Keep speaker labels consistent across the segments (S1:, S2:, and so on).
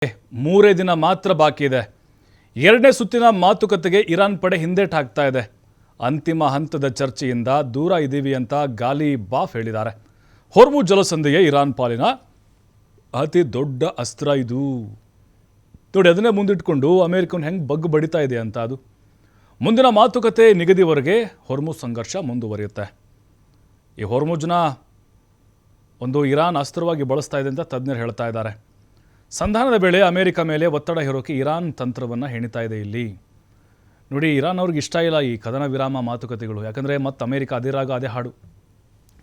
S1: ಮೂರೇ ದಿನ ಮಾತ್ರ ಬಾಕಿ ಇದೆ. ಎರಡನೇ ಸುತ್ತಿನ ಮಾತುಕತೆಗೆ ಇರಾನ್ ಪಡೆ ಹಿಂದೇಟು ಹಾಕ್ತಾ ಇದೆ. ಅಂತಿಮ ಹಂತದ ಚರ್ಚೆಯಿಂದ ದೂರ ಇದ್ದೀವಿ ಅಂತ ಗಾಲಿಬಾಫ್ ಹೇಳಿದ್ದಾರೆ. ಹೊರ್ಮುಜ್ ಜಲಸಂಧಿಯೇ ಇರಾನ್ ಪಾಲಿನ ಅತಿ ದೊಡ್ಡ ಅಸ್ತ್ರ ಇದು. ನೋಡಿ, ಅದನ್ನೇ ಮುಂದಿಟ್ಕೊಂಡು ಅಮೆರಿಕನ್ ಹೆಂಗೆ ಬಗ್ಗು ಬಡಿತಾ ಇದೆ ಅಂತ. ಅದು ಮುಂದಿನ ಮಾತುಕತೆ ನಿಗದಿವರೆಗೆ ಹೊರ್ಮುಜ್ ಸಂಘರ್ಷ ಮುಂದುವರಿಯುತ್ತೆ. ಈ ಹೊರ್ಮುಜ್ನ ಒಂದು ಇರಾನ್ ಅಸ್ತ್ರವಾಗಿ ಬಳಸ್ತಾ ಇದೆ ಅಂತ ತಜ್ಞರು ಹೇಳ್ತಾ ಇದ್ದಾರೆ. ಸಂಧಾನದ ವೇಳೆ ಅಮೆರಿಕ ಮೇಲೆ ಒತ್ತಡ ಹೇರೋಕೆ ಇರಾನ್ ತಂತ್ರವನ್ನು ಹೆಣಿತಾ ಇದೆ. ಇಲ್ಲಿ ನೋಡಿ, ಇರಾನ್ ಅವ್ರಿಗೆ ಇಷ್ಟ ಇಲ್ಲ ಈ ಕದನ ವಿರಾಮ ಮಾತುಕತೆಗಳು. ಯಾಕಂದರೆ ಮತ್ತು ಅಮೆರಿಕ ಅದೇ ರಾಗ ಅದೇ ಹಾಡು.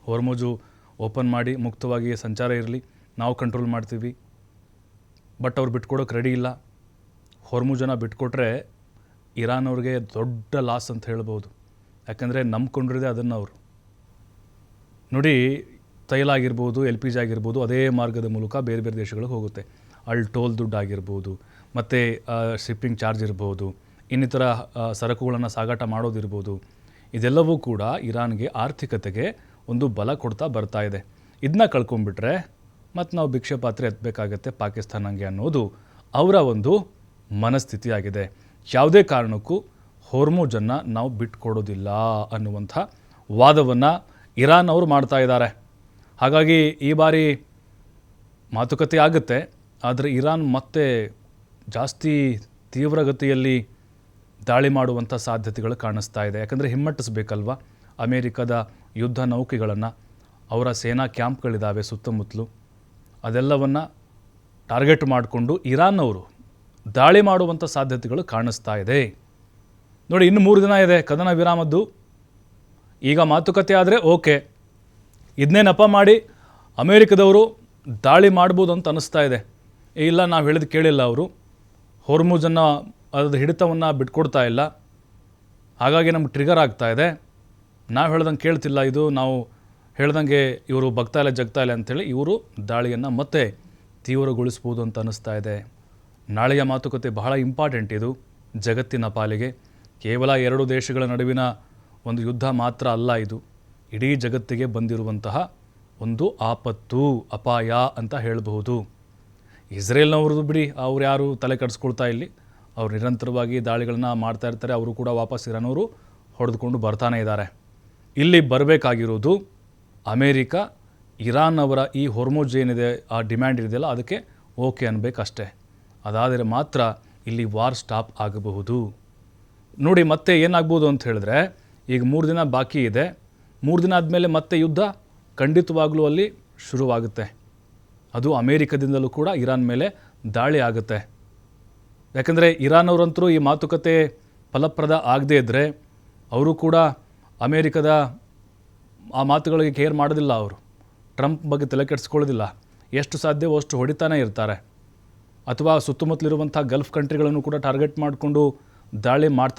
S1: ಹೊರ್ಮುಜು ಓಪನ್ ಮಾಡಿ ಮುಕ್ತವಾಗಿ ಸಂಚಾರ ಇರಲಿ, ನಾವು ಕಂಟ್ರೋಲ್ ಮಾಡ್ತೀವಿ. ಬಟ್ ಅವ್ರು ಬಿಟ್ಕೊಡೋಕೆ ರೆಡಿ ಇಲ್ಲ. ಹೊರ್ಮುಜನ ಬಿಟ್ಕೊಟ್ರೆ ಇರಾನ್ ಅವ್ರಿಗೆ ದೊಡ್ಡ ಲಾಸ್ ಅಂತ ಹೇಳ್ಬೋದು. ಯಾಕಂದರೆ ನಂಬ್ಕೊಂಡಿರೋದೇ ಅದನ್ನು ಅವರು. ನೋಡಿ, ತೈಲ ಆಗಿರ್ಬೋದು, LPG ಆಗಿರ್ಬೋದು, ಅದೇ ಮಾರ್ಗದ ಮೂಲಕ ಬೇರೆ ಬೇರೆ ದೇಶಗಳಿಗೆ ಹೋಗುತ್ತೆ. ಅಲ್ಲಿ ಟೋಲ್ ದುಡ್ಡು ಆಗಿರ್ಬೋದು, ಮತ್ತು ಶಿಪ್ಪಿಂಗ್ ಚಾರ್ಜ್ ಇರ್ಬೋದು, ಇನ್ನಿತರ ಸರಕುಗಳನ್ನು ಸಾಗಾಟ ಮಾಡೋದಿರ್ಬೋದು. ಇದೆಲ್ಲವೂ ಕೂಡ ಇರಾನ್ಗೆ ಆರ್ಥಿಕತೆಗೆ ಒಂದು ಬಲ ಕೊಡ್ತಾ ಬರ್ತಾ ಇದೆ. ಇದನ್ನ ಕಳ್ಕೊಂಡ್ಬಿಟ್ರೆ ಮತ್ತು ನಾವು ಭಿಕ್ಷೆ ಪಾತ್ರೆ ಎತ್ತಬೇಕಾಗತ್ತೆ ಪಾಕಿಸ್ತಾನಂಗೆ ಅನ್ನೋದು ಅವರ ಒಂದು ಮನಸ್ಥಿತಿ ಆಗಿದೆ. ಯಾವುದೇ ಕಾರಣಕ್ಕೂ ಹೊರ್ಮುಜನ್ನು ನಾವು ಬಿಟ್ಕೊಡೋದಿಲ್ಲ ಅನ್ನುವಂಥ ವಾದವನ್ನು ಇರಾನ್ ಅವರು ಮಾಡ್ತಾ ಇದ್ದಾರೆ. ಹಾಗಾಗಿ ಈ ಬಾರಿ ಮಾತುಕತೆ ಆಗುತ್ತೆ, ಆದರೆ ಇರಾನ್ ಮತ್ತೆ ಜಾಸ್ತಿ ತೀವ್ರಗತಿಯಲ್ಲಿ ದಾಳಿ ಮಾಡುವಂಥ ಸಾಧ್ಯತೆಗಳು ಕಾಣಿಸ್ತಾ ಇದೆ. ಯಾಕಂದರೆ ಹಿಮ್ಮೆಟ್ಟಿಸ್ಬೇಕಲ್ವ ಅಮೇರಿಕದ ಯುದ್ಧ ನೌಕೆಗಳನ್ನು. ಅವರ ಸೇನಾ ಕ್ಯಾಂಪ್ಗಳಿದ್ದಾವೆ ಸುತ್ತಮುತ್ತಲು. ಅದೆಲ್ಲವನ್ನು ಟಾರ್ಗೆಟ್ ಮಾಡಿಕೊಂಡು ಇರಾನ್ ಅವರು ದಾಳಿ ಮಾಡುವಂಥ ಸಾಧ್ಯತೆಗಳು ಕಾಣಿಸ್ತಾ ಇದೆ. ನೋಡಿ, ಇನ್ನು 3 ದಿನ ಇದೆ ಕದನ ವಿರಾಮದ್ದು. ಈಗ ಮಾತುಕತೆ ಆದರೆ ಓಕೆ, ಇದನ್ನೇ ನೆಪ ಮಾಡಿ ಅಮೇರಿಕದವರು ದಾಳಿ ಮಾಡ್ಬೋದು ಅಂತ ಅನ್ನಿಸ್ತಾ ಇದೆ. ಇಲ್ಲ, ನಾವು ಹೇಳಿದ್ದು ಕೇಳಿಲ್ಲ ಅವರು, ಹೊರ್ಮುಜನ್ನು ಅದರ ಹಿಡಿತವನ್ನು ಬಿಟ್ಕೊಡ್ತಾ ಇಲ್ಲ, ಹಾಗಾಗಿ ನಮ್ಗೆ ಟ್ರಿಗರ್ ಆಗ್ತಾ ಇದೆ, ನಾವು ಹೇಳ್ದಂಗೆ ಕೇಳ್ತಿಲ್ಲ, ಇದು ನಾವು ಹೇಳ್ದಂಗೆ ಇವರು ಬಗ್ತಾ ಇಲ್ಲ ಜಗ್ತಾ ಇಲ್ಲ ಅಂಥೇಳಿ ಇವರು ದಾಳಿಯನ್ನು ಮತ್ತೆ ತೀವ್ರಗೊಳಿಸ್ಬೋದು ಅಂತ ಅನ್ನಿಸ್ತಾ ಇದೆ. ನಾಳೆಯ ಮಾತುಕತೆ ಬಹಳ ಇಂಪಾರ್ಟೆಂಟ್. ಇದು ಜಗತ್ತಿನ ಪಾಲಿಗೆ ಕೇವಲ 2 ದೇಶಗಳ ನಡುವಿನ ಒಂದು ಯುದ್ಧ ಮಾತ್ರ ಅಲ್ಲ, ಇದು ಇಡೀ ಜಗತ್ತಿಗೆ ಬಂದಿರುವಂತಹ ಒಂದು ಆಪತ್ತು, ಅಪಾಯ ಅಂತ ಹೇಳಬಹುದು. ಇಸ್ರೇಲ್ನವ್ರದ್ದು ಬಿಡಿ, ಅವ್ರು ಯಾರು ತಲೆ ಕೆಡಿಸ್ಕೊಳ್ತಾ ಇಲ್ಲಿ, ಅವ್ರು ನಿರಂತರವಾಗಿ ದಾಳಿಗಳನ್ನ ಮಾಡ್ತಾ ಇರ್ತಾರೆ. ಅವರು ಕೂಡ ವಾಪಸ್ ಇರಾನವರು ಹೊಡೆದುಕೊಂಡು ಬರ್ತಾನೆ ಇದ್ದಾರೆ. ಇಲ್ಲಿ ಬರಬೇಕಾಗಿರೋದು ಅಮೇರಿಕ ಇರಾನ್ ಅವರ ಈ ಹೊರ್ಮುಜ್ ಏನಿದೆ, ಆ ಡಿಮ್ಯಾಂಡ್ ಇದೆಯಲ್ಲ, ಅದಕ್ಕೆ ಓಕೆ ಅನ್ಬೇಕಷ್ಟೇ. ಅದಾದರೆ ಮಾತ್ರ ಇಲ್ಲಿ ವಾರ್ ಸ್ಟಾಪ್ ಆಗಬಹುದು. ನೋಡಿ, ಮತ್ತೆ ಏನಾಗ್ಬೋದು ಅಂತ ಹೇಳಿದ್ರೆ, ಈಗ 3 ದಿನ ಬಾಕಿ ಇದೆ. 3 ದಿನ ಆದಮೇಲೆ ಮತ್ತೆ ಯುದ್ಧ ಖಂಡಿತವಾಗ್ಲೂ ಅಲ್ಲಿ ಶುರುವಾಗುತ್ತೆ. ಅದು ಅಮೇರಿಕದಿಂದಲೂ ಕೂಡ ಇರಾನ್ ಮೇಲೆ ದಾಳಿ ಆಗುತ್ತೆ. ಯಾಕಂದರೆ ಇರಾನ್ ಅವರಂತರೂ ಈ ಮಾತುಕತೆ ಫಲಪ್ರದ ಆಗದೇ ಇದ್ದರೆ ಅವರು ಕೂಡ ಅಮೇರಿಕದ ಆ ಮಾತುಗಳಿಗೆ ಕೇರ್ ಮಾಡೋದಿಲ್ಲ. ಅವರು ಟ್ರಂಪ್ ಬಗ್ಗೆ ತಲೆ ಕೆಡಿಸ್ಕೊಳ್ಳೋದಿಲ್ಲ. ಎಷ್ಟು ಸಾಧ್ಯವೋ ಅಷ್ಟು ಹೊಡಿತಾನೆ ಇರ್ತಾರೆ. ಅಥವಾ ಸುತ್ತಮುತ್ತಲಿರುವಂಥ ಗಲ್ಫ್ ಕಂಟ್ರಿಗಳನ್ನು ಕೂಡ ಟಾರ್ಗೆಟ್ ಮಾಡಿಕೊಂಡು ದಾಳಿ ಮಾಡ್ತಾರೆ.